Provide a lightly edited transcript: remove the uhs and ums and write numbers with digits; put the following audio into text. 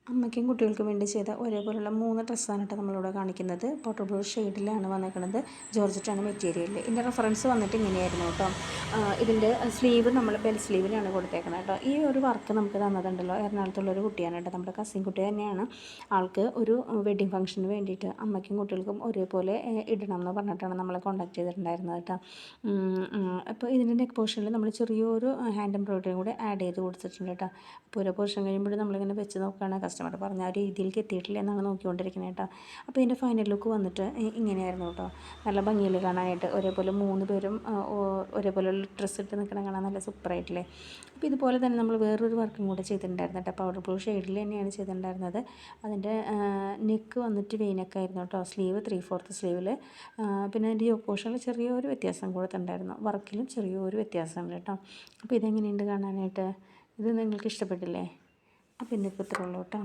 അമ്മയ്ക്കും കുട്ടികൾക്കും വേണ്ടി ചെയ്ത ഒരേപോലുള്ള 3 ഡ്രസ്സാണ് കേട്ടോ നമ്മളിവിടെ കാണിക്കുന്നത്. പോട്ടർ ബ്ലൂ ഷെയ്ഡിലാണ് വന്നിരിക്കുന്നത്. ജോർജറ്റാണ് മെറ്റീരിയൽ. ഇതിൻ്റെ റെഫറൻസ് വന്നിട്ട് ഇങ്ങനെയായിരുന്നു കേട്ടോ. ഇതിൻ്റെ സ്ലീവ് നമ്മൾ ബെൽ സ്ലീവിലാണ് കൊടുത്തേക്കുന്നത് കേട്ടോ. ഈ ഒരു വർക്ക് നമുക്ക് തന്നതുണ്ടല്ലോ, എറണാകുളത്തുള്ളൊരു കുട്ടിയാണ് കേട്ടോ, നമ്മുടെ കസിൻ കുട്ടി തന്നെയാണ്. ആൾക്ക് ഒരു വെഡ്ഡിങ് ഫംഗ്ഷന് വേണ്ടിയിട്ട് അമ്മയ്ക്കും കുട്ടികൾക്കും ഒരേപോലെ ഇടണം എന്ന് പറഞ്ഞിട്ടാണ് നമ്മളെ കോൺടാക്ട് ചെയ്തിട്ടുണ്ടായിരുന്നത് കേട്ടോ. അപ്പോൾ ഇതിൻ്റെ നെക്ക് പോർഷനിൽ നമ്മൾ ചെറിയൊരു ഹാൻഡ് എംബ്രോയിഡറി കൂടെ ആഡ് ചെയ്ത് കൊടുത്തിട്ടുണ്ട് കേട്ടോ. അപ്പോൾ ഓരോ പോർഷൻ കഴിയുമ്പോൾ നമ്മളിങ്ങനെ വെച്ച് നോക്കുകയാണ്. കസ്റ്റമർ പറഞ്ഞ ആ രീതിയിലേക്ക് എത്തിയിട്ടില്ല എന്നാണ് നോക്കിക്കൊണ്ടിരിക്കുന്നത് കേട്ടോ. അപ്പോൾ ഇതിൻ്റെ ഫൈനൽ ലുക്ക് വന്നിട്ട് ഇങ്ങനെയായിരുന്നു കേട്ടോ. നല്ല ഭംഗിയിൽ കാണാനായിട്ട് ഒരേപോലെ 3 പേരും ഒരേപോലെ ഡ്രസ്സ് ഇട്ട് നിൽക്കണം, കാണാൻ നല്ല സൂപ്പറായിട്ടില്ലേ. അപ്പോൾ ഇതുപോലെ തന്നെ നമ്മൾ വേറൊരു വർക്കും കൂടെ ചെയ്തിട്ടുണ്ടായിരുന്നു കേട്ടോ. പൗഡർ ബ്ലൂ ഷെയ്ഡിൽ തന്നെയാണ് ചെയ്തിട്ടുണ്ടായിരുന്നത്. അതിൻ്റെ നെക്ക് വന്നിട്ട് വെയിനൊക്കെയായിരുന്നു കേട്ടോ. സ്ലീവ് 3/4 സ്ലീവിൽ. പിന്നെ അതിൻ്റെ യോക്ക് പോർഷനിൽ ചെറിയൊരു വ്യത്യാസം കൊടുത്തിട്ടുണ്ടായിരുന്നു. വർക്കിലും ചെറിയൊരു വ്യത്യാസമുണ്ട് കേട്ടോ. അപ്പോൾ ഇതെങ്ങനെയുണ്ട് കാണാനായിട്ട്? ഇത് നിങ്ങൾക്ക് ഇഷ്ടപ്പെട്ടില്ലേ? അപ്പോൾ ഇന്നിപ്പോൾ ഇത്രയുള്ളൂ കേട്ടോ.